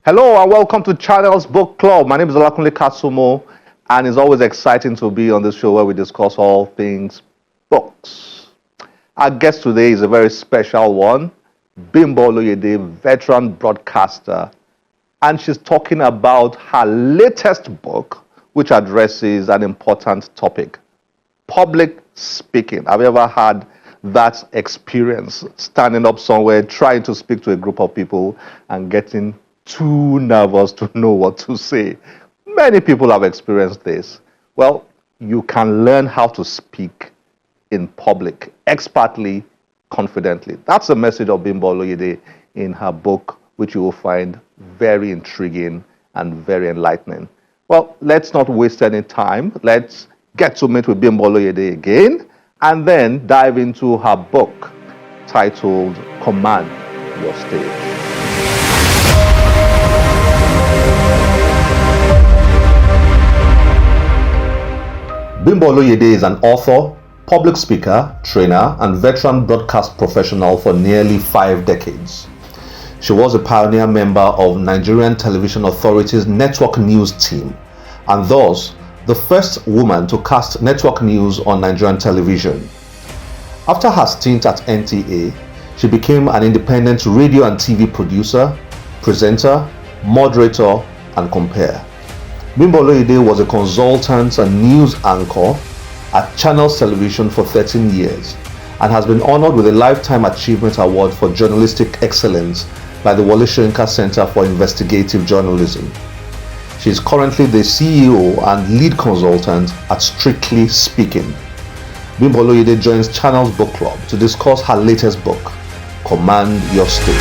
Hello and welcome to Channels Book Club. My name is Olakunle Kasumo, and it's always exciting to be on this show where we discuss all things books. Our guest today is a very special one, Bimbo Oloyede, veteran broadcaster, and she's talking about her latest book, which addresses an important topic, public speaking. Have you ever had that experience, standing up somewhere, trying to speak to a group of people and getting too nervous to know what to say? Many people have experienced this. Well, you can learn how to speak in public, expertly, confidently. That's the message of Bimbo Oloyede in her book, which you will find very intriguing and very enlightening. Well, let's not waste any time. Let's get to meet with Bimbo Oloyede again and then dive into her book titled Command Your Stage. Bimbo Oloyede is an author, public speaker, trainer, and veteran broadcast professional for nearly 5 decades. She was a pioneer member of Nigerian Television Authority's network news team, and thus the first woman to cast network news on Nigerian television. After her stint at NTA, she became an independent radio and TV producer, presenter, moderator, and compere. Bimbo Oloyede was a consultant and news anchor at Channels Television for 13 years and has been honored with a Lifetime Achievement Award for Journalistic Excellence by the Wole Soyinka Center for Investigative Journalism. She is currently the CEO and lead consultant at Strictly Speaking. Bimbo Oloyede joins Channels Book Club to discuss her latest book, Command Your Stage.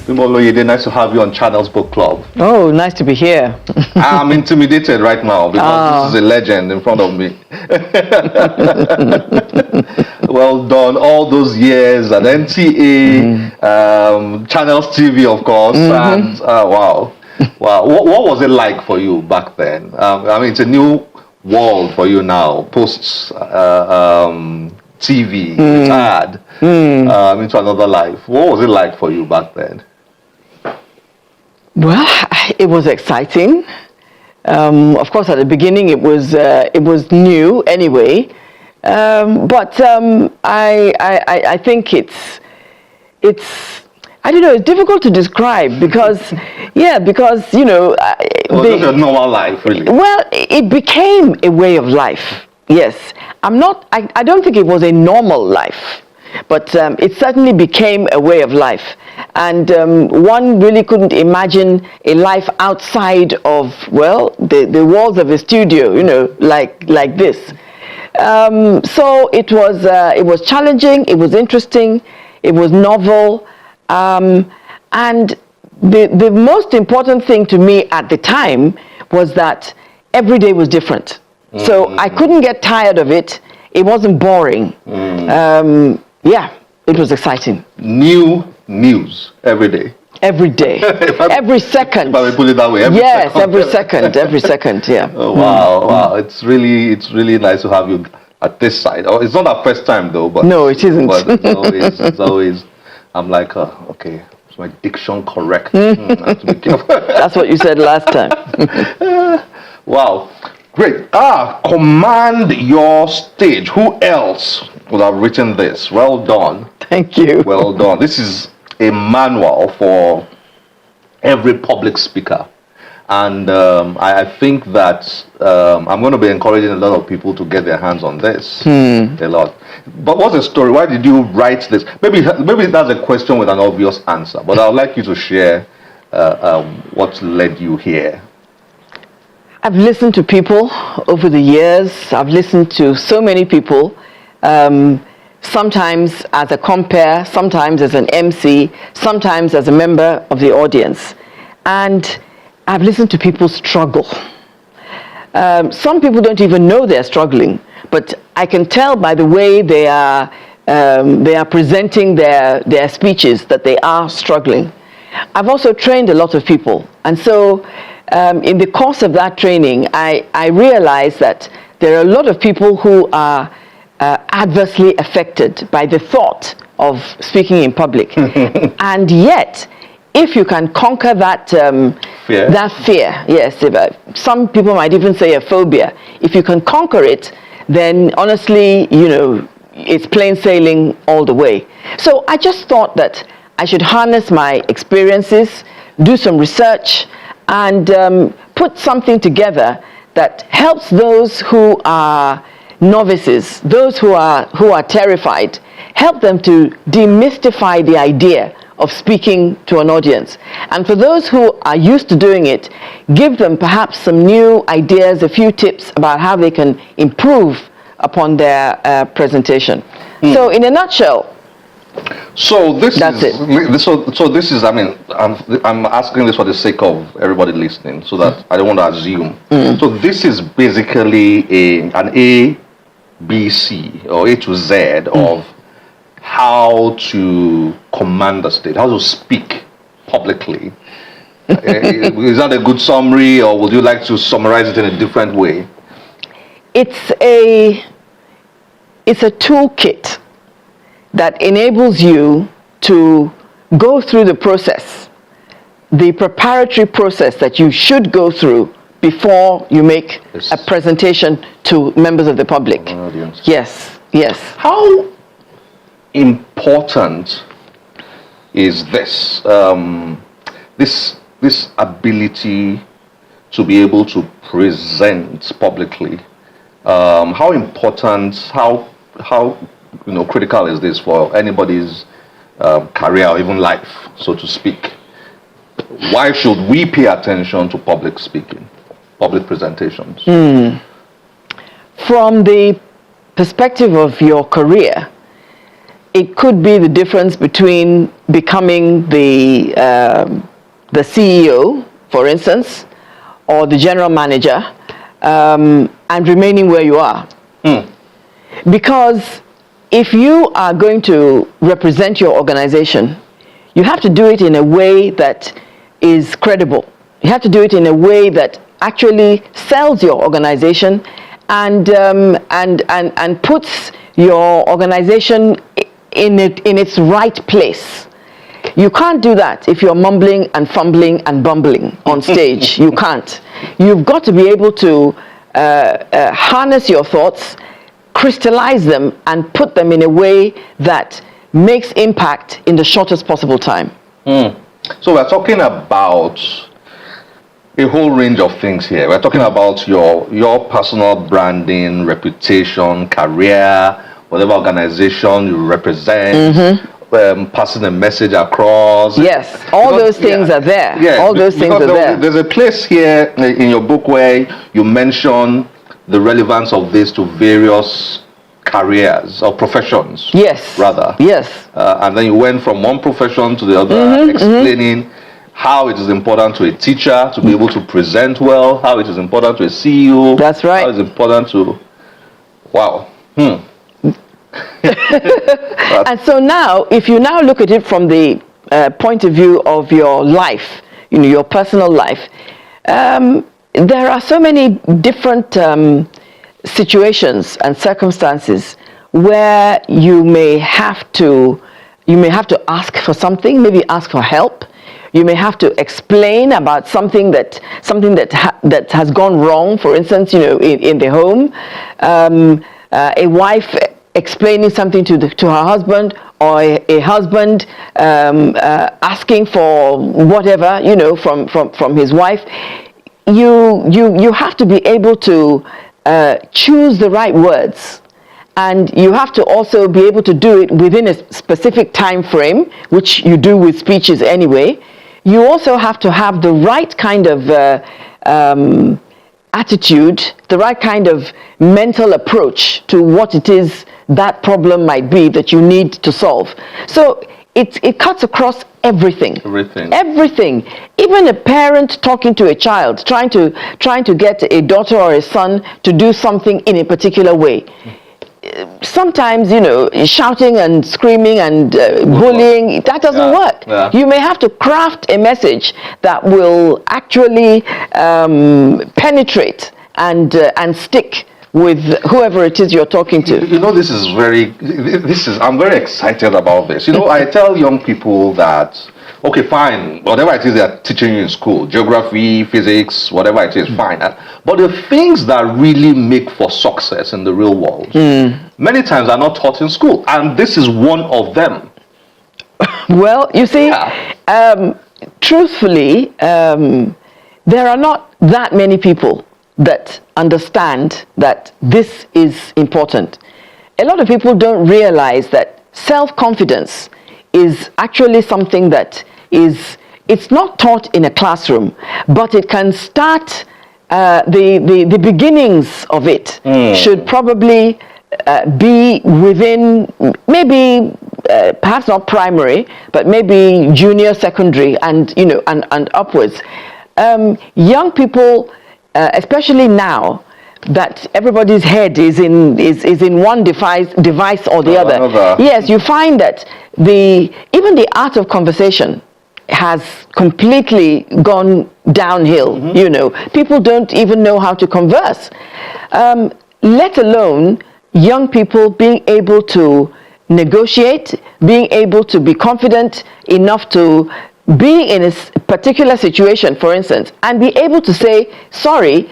Bimbo Oloyede, nice to have you on Channels Book Club. Oh, nice to be here. I'm intimidated right now because this is a legend in front of me. Well done, all those years at NTA, Channels TV, of course, and wow. What was it like for you back then? I mean, it's a new world for you now, post TV, retired, into another life. What was it like for you back then? Well, it was exciting. Of course, at the beginning, it was new anyway. But I think it's I don't know. It's difficult to describe because you know. It was a normal life, really. Well, it became a way of life. Yes, I don't think it was a normal life, but it certainly became a way of life. And one really couldn't imagine a life outside of, well, the walls of a studio, you know, like this. So it was challenging, it was interesting, it was novel, and the most important thing to me at the time was that every day was different. So I couldn't get tired of it. It wasn't boring. Yeah, it was exciting. New news every day. Every day. Every second. But we put it that way. Every second, yeah. Oh, wow. It's really nice to have you at this side. Oh, it's not our first time though, but no, it isn't. But it's always I'm like, okay, is my diction correct? I have to be careful. That's what you said last time. Wow. Great. Command Your Stage. Who else would have written this? Well done. Thank you. Well done. This is a manual for every public speaker. And I think that I'm going to be encouraging a lot of people to get their hands on this. A lot. But what's the story? Why did you write this? Maybe that's a question with an obvious answer. But I would like you to share what led you here. I've listened to people over the years. I've listened to so many people, sometimes as a compere, sometimes as an MC, sometimes as a member of the audience. And I've listened to people struggle. Some people don't even know they're struggling, but I can tell by the way they are presenting their speeches that they are struggling. I've also trained a lot of people, and so in the course of that training, I realized that there are a lot of people who are adversely affected by the thought of speaking in public. And yet, if you can conquer that fear. That fear, yes, some people might even say a phobia. If you can conquer it, then honestly, it's plain sailing all the way. So I just thought that I should harness my experiences, do some research, and put something together that helps those who are novices, those who are terrified, help them to demystify the idea of speaking to an audience. And for those who are used to doing it, give them perhaps some new ideas, a few tips about how they can improve upon their presentation. So in a nutshell, so this that's is it. So this is, I mean, I'm asking this for the sake of everybody listening, so that I don't want to assume. So this is basically an A, B, C, or A to Z of how to command the state, how to speak publicly. Is that a good summary, or would you like to summarize it in a different way? It's a toolkit that enables you to go through the process, the preparatory process that you should go through before you make a presentation to members of the public. Yes, yes. How important is this this ability to be able to present publicly? How important, how critical is this for anybody's career or even life, so to speak? Why should we pay attention to public speaking, public presentations? From the perspective of your career, it could be the difference between becoming the CEO, for instance, or the general manager, and remaining where you are. Because if you are going to represent your organization, you have to do it in a way that is credible. You have to do it in a way that actually sells your organization and puts your organization in its right place. You can't do that if you're mumbling and fumbling and bumbling on stage. You can't. You've got to be able to harness your thoughts, crystallize them, and put them in a way that makes impact in the shortest possible time. So we're talking about a whole range of things here. We're talking about your personal branding, reputation, career, whatever organization you represent, passing a message across. Yes, all those things are there. Yeah, all those things are there. There's a place here in your book where you mention the relevance of this to various careers or professions. Yes. Rather. Yes. And then you went from one profession to the other, explaining how it is important to a teacher to be able to present well, how it is important to a CEO. That's right. How it's important to, wow. And so now, if you now look at it from the point of view of your life, your personal life, there are so many different situations and circumstances where you may have to ask for something, maybe ask for help. You may have to explain about something that has gone wrong. For instance, in the home, a wife explaining something to her husband, or a husband asking for whatever from his wife. You have to be able to choose the right words, and you have to also be able to do it within a specific time frame, which you do with speeches anyway. You also have to have the right kind of attitude, the right kind of mental approach to what it is that problem might be that you need to solve. So it cuts across everything. Everything. Even a parent talking to a child, trying to get a daughter or a son to do something in a particular way. Sometimes, shouting and screaming and bullying, that doesn't work. Yeah. You may have to craft a message that will actually penetrate and stick with whoever it is you're talking to. I'm very excited about this. I tell young people that, okay, fine, whatever it is they're teaching you in school, geography, physics, whatever it is, fine. But the things that really make for success in the real world, many times are not taught in school. And this is one of them. Well, you see, truthfully, there are not that many people that understand that this is important. A lot of people don't realize that self-confidence is actually something that it's not taught in a classroom, but it can start, the beginnings of it should probably be within maybe perhaps not primary, but maybe junior secondary and and upwards. Young people, especially now that everybody's head is in one device or the other. Yes, you find that even the art of conversation has completely gone downhill. People don't even know how to converse, let alone young people being able to negotiate, being able to be confident enough to be in a particular situation, for instance, and be able to say, sorry,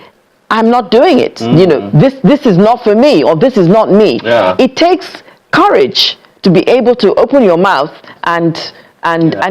I'm not doing it. This is not for me, or this is not me. Yeah. It takes courage to be able to open your mouth and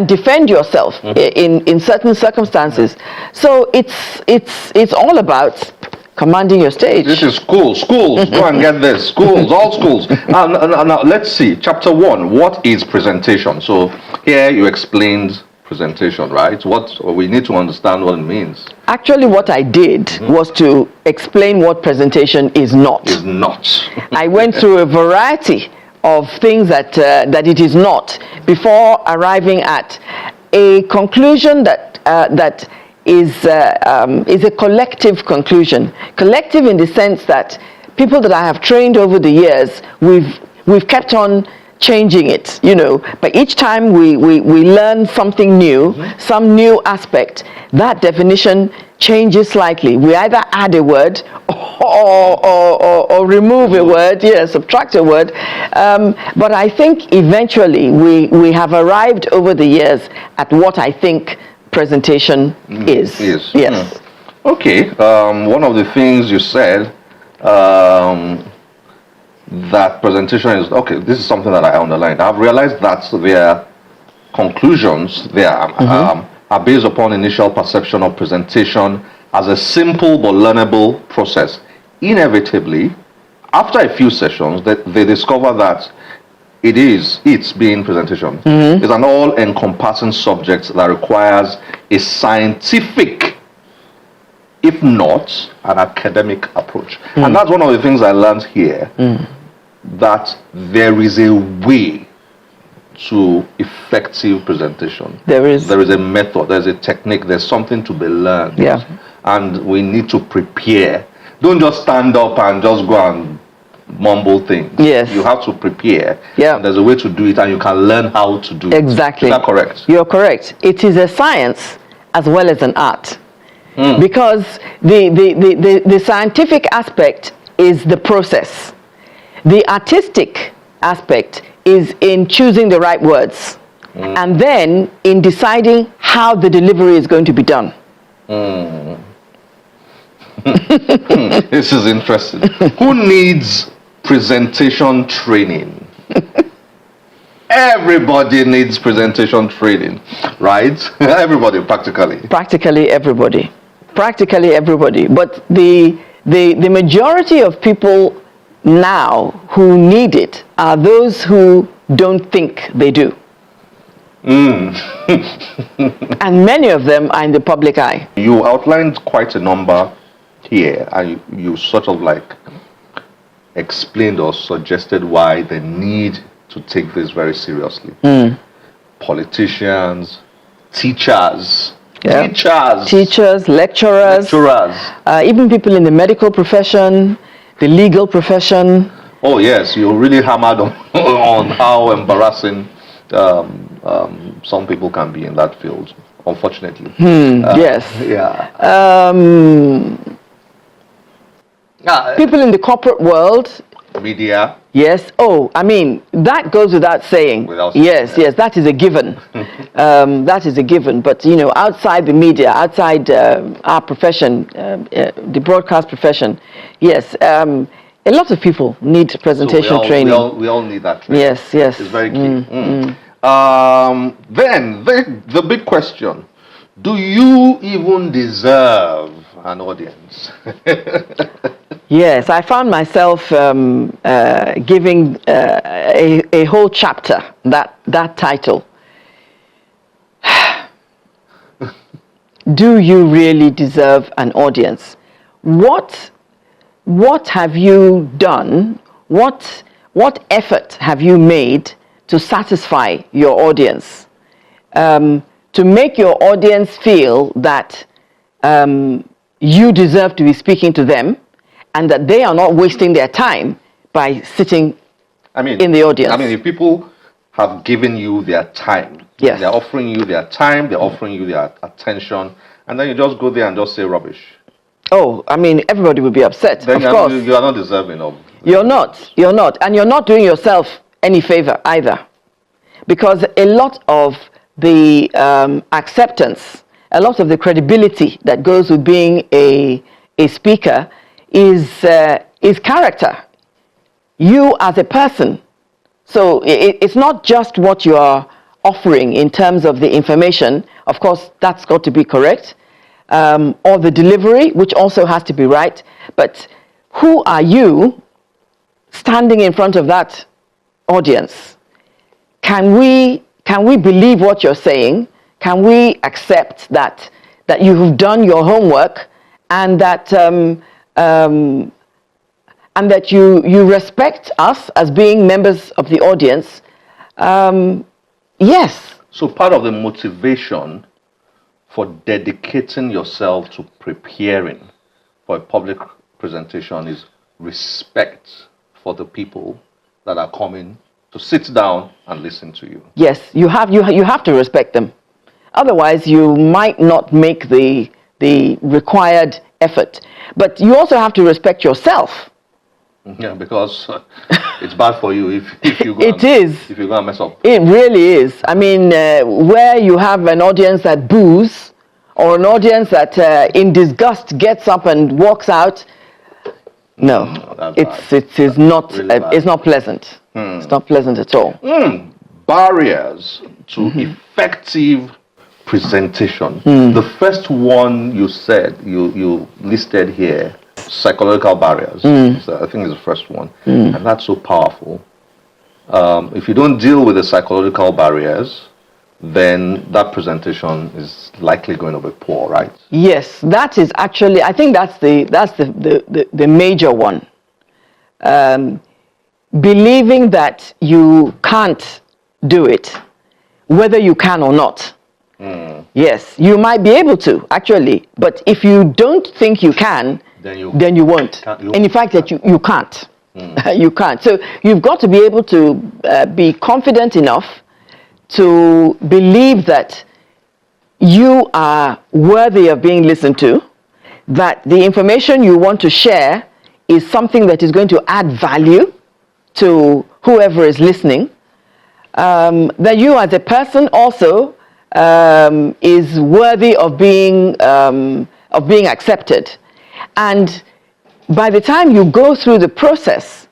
defend yourself in certain circumstances. So it's all about commanding your stage. This is schools. Go and get this. All schools. Now, let's see. Chapter 1, what is presentation? So here you explained presentation, right? We need to understand what it means. Actually, what I did was to explain what presentation is not. Is not. I went through a variety of things that it is not before arriving at a conclusion that is a collective conclusion. Collective in the sense that people that I have trained over the years, we've kept on changing it, but each time we learn something new, some new aspect, that definition changes slightly. We either add a word or remove a word, subtract a word, but I think eventually we have arrived over the years at what I think presentation is. Yes. Okay. One of the things you said, that presentation is, okay, this is something that I underlined. I've realized that their conclusions are based upon initial perception of presentation as a simple but learnable process. Inevitably, after a few sessions, they discover that it's being presentation. It's an all-encompassing subject that requires a scientific, if not an academic approach. And that's one of the things I learned here, that there is a way to effective presentation. There is a method, there's a technique, there's something to be learned. Yeah. And we need to prepare. Don't just stand up and just go and mumble things. Yes. You have to prepare. Yeah. And there's a way to do it, and you can learn how to do it. Exactly. Is that correct? You're correct. It is a science as well as an art. Because the scientific aspect is the process. The artistic aspect is in choosing the right words, and then in deciding how the delivery is going to be done. This is interesting. Who needs presentation training? Everybody needs presentation training, right? Everybody, practically. Practically everybody. But the majority of people now who need it are those who don't think they do. And many of them are in the public eye. You outlined quite a number here, and you sort of like explained or suggested why they need to take this very seriously. Politicians, teachers, lecturers, even people in the medical profession, the legal profession. Oh yes, you really hammered on how embarrassing some people can be in that field, unfortunately. Yes. Yeah. People in the corporate world. Media. Yes. Oh, I mean, that goes without saying. Yes, that is a given. That is a given. But, outside the media, outside our profession, the broadcast profession, yes, a lot of people need presentation training. We all need that training. Yes, yes. It's very key. Then, the big question, do you even deserve an audience? Yes, I found myself giving a whole chapter that title. Do you really deserve an audience? What have you done? What effort have you made to satisfy your audience? To make your audience feel that you deserve to be speaking to them, and that they are not wasting their time by sitting in the audience. I mean, if people have given you their time, yes, they're offering you their time, they're offering you their attention, and then you just go there and just say rubbish. Oh, I mean, everybody will be upset, then of course. You are not deserving of. You're not. And you're not doing yourself any favor either. Because a lot of the acceptance, a lot of the credibility that goes with being a speaker is character. You as a person. So it's not just what you are offering in terms of the information. Of course, that's got to be correct. Or the delivery, which also has to be right. But who are you standing in front of that audience? Can we believe what you're saying? Can we accept that you've done your homework and that you respect us as being members of the audience? Yes. So part of the motivation for dedicating yourself to preparing for a public presentation is respect for the people that are coming to sit down and listen to you. Yes, you have to respect them. Otherwise, you might not make the required effort. But you also have to respect yourself. Yeah, because it's bad for you if you go if you go and mess up. It really is. I mean, where you have an audience that boos, or an audience that in disgust gets up and walks out, no, it is not. Really it's not pleasant. It's not pleasant at all. Barriers to effective presentation. The first one you said you listed here, psychological barriers. So I think it's the first one, and that's so powerful. If you don't deal with the psychological barriers, then that presentation is likely going to be poor, right? Yes, that is actually, I think that's the major one. Believing that you can't do it, whether you can or not. Yes, you might be able to, actually, but if you don't think you can, then you won't. And in fact, that you can't. You can't. So you've got to be able to be confident enough to believe that you are worthy of being listened to, that the information you want to share is something that is going to add value to whoever is listening, that you as a person also is worthy of being accepted. And by the time you go through the process,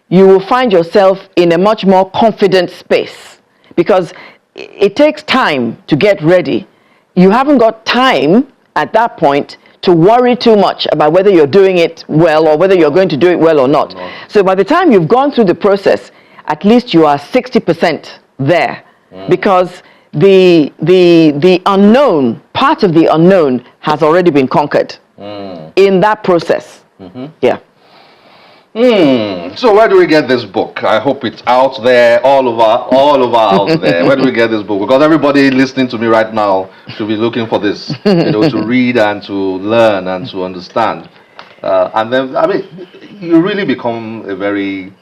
you will find yourself in a much more confident space, because it takes time to get ready. You haven't got time at that point to worry too much about whether you're doing it well or whether you're going to do it well or not. So by the time you've gone through the process, at least you are 60% there, because the unknown, part of the unknown has already been conquered in that process. Yeah. So where do we get this book? I hope it's out there, all over out there. Where do we get this book? Because everybody listening to me right now should be looking for this, to read and to learn and to understand. And then, I mean, you really become a very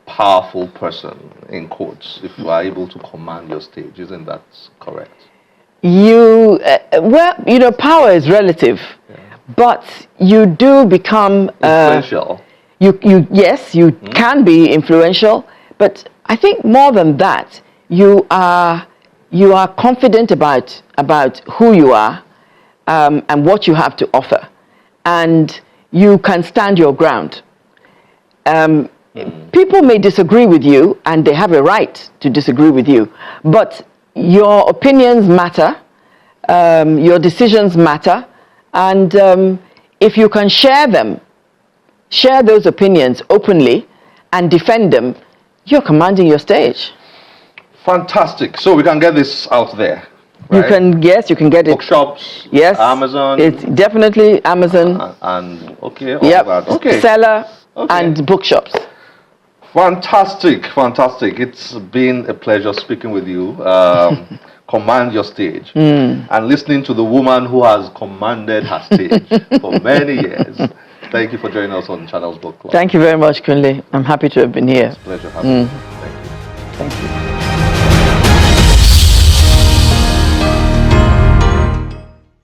powerful person, in quotes, if you are able to command your stage. Isn't that correct? Power is relative. Yeah. but you do become Influential. Yes, you can be influential, but I think more than that, you are confident about who you are, and what you have to offer, and you can stand your ground. People may disagree with you, and they have a right to disagree with you, but your opinions matter, your decisions matter, and if you can share those opinions openly and defend them, you're commanding your stage. Fantastic. So we can get this out there. You Right? can, yes, you can get it. Bookshops, Yes, Amazon, it's definitely Amazon. and okay, all Yep, that. Okay. seller Okay. and bookshops. Fantastic, fantastic. It's been a pleasure speaking with you. Command your stage. And listening to the woman who has commanded her stage for many years. Thank you for joining us on Channels Book Club. Thank you very much, Kunle. I'm happy to have been here. It's a pleasure having you. Thank you. Thank you.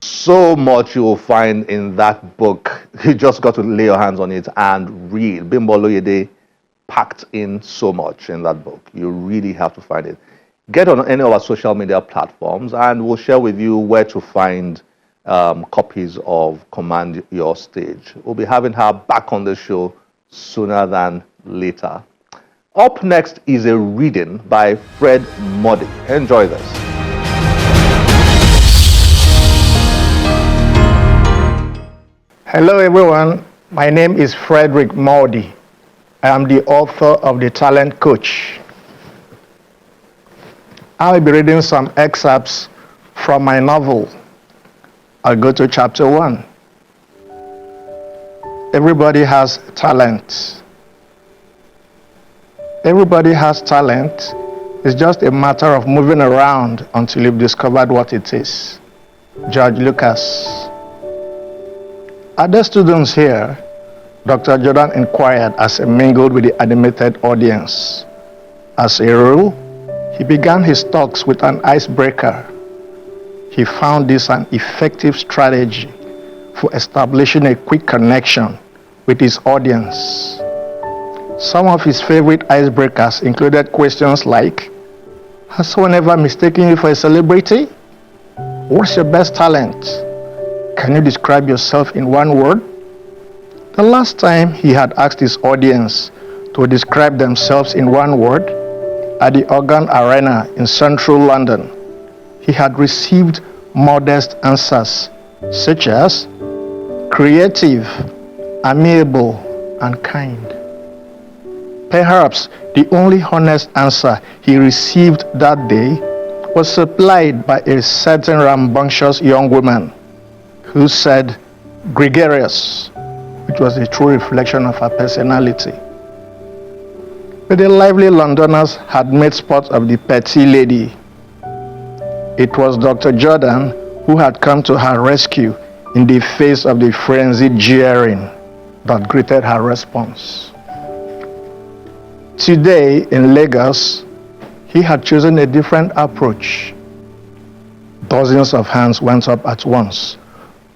So much you will find in that book. You just got to lay your hands on it and read. Bimbo Oloyede packed in so much in that book. You really have to find it. Get on any of our social media platforms and we'll share with you where to find copies of Command Your Stage. We'll be having her back on the show sooner than later. Up next is a reading by Fred Muddy. Enjoy this. Hello everyone, my name is Frederick Maudy. I am the author of The Talent Coach. I will be reading some excerpts from my novel. I'll go to chapter 1. Everybody has talent. Everybody has talent. It's just a matter of moving around until you've discovered what it is. George Lucas. Other students here, Dr. Jordan inquired as he mingled with the animated audience. As a rule, he began his talks with an icebreaker. He found this an effective strategy for establishing a quick connection with his audience. Some of his favorite icebreakers included questions like, has someone ever mistaken you for a celebrity? What's your best talent? Can you describe yourself in one word? The last time he had asked his audience to describe themselves in one word, at the Organ Arena in central London, he had received modest answers such as creative, amiable, and kind. Perhaps the only honest answer he received that day was supplied by a certain rambunctious young woman who said gregarious, which was a true reflection of her personality. But the lively Londoners had made sport of the petty lady. It was Dr. Jordan who had come to her rescue in the face of the frenzied jeering that greeted her response. Today in Lagos, he had chosen a different approach. Dozens of hands went up at once.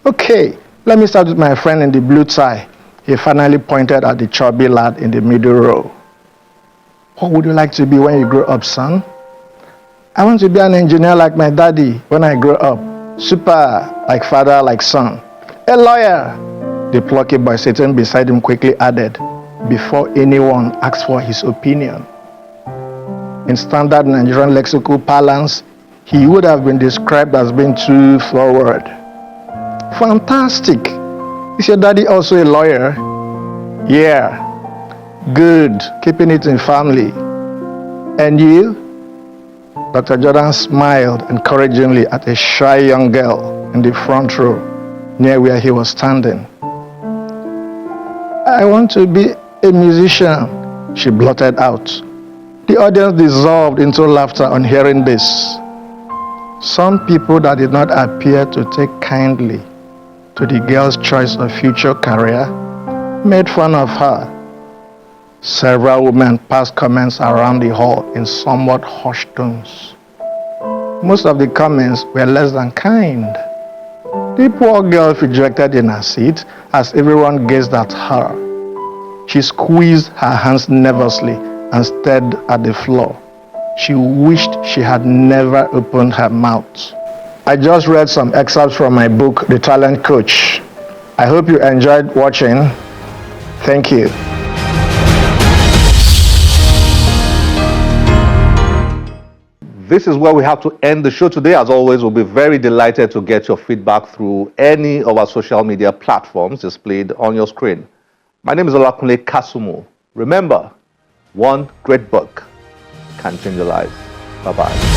Okay, let me start with my friend in the blue tie. He finally pointed at the chubby lad in the middle row. What would you like to be when you grow up, son? I want to be an engineer like my daddy when I grow up. Super, like father, like son. A lawyer, the plucky boy sitting beside him quickly added, before anyone asked for his opinion. In standard Nigerian lexical parlance, he would have been described as being too forward. Fantastic. Is your daddy also a lawyer? Yeah. Good. Keeping it in family. And you? Dr. Jordan smiled encouragingly at a shy young girl in the front row near where he was standing. I want to be a musician, she blurted out. The audience dissolved into laughter on hearing this. Some people that did not appear to take kindly to the girl's choice of future career made fun of her. Several women passed comments around the hall in somewhat hushed tones. Most of the comments were less than kind. The poor girl ejected in her seat as everyone gazed at her. She squeezed her hands nervously and stared at the floor. She wished she had never opened her mouth. I just read some excerpts from my book, The Talent Coach. I hope you enjoyed watching. Thank you. This is where we have to end the show today. As always, we'll be very delighted to get your feedback through any of our social media platforms displayed on your screen. My name is Olakunle Kasumu. Remember, one great book can change your life. Bye-bye.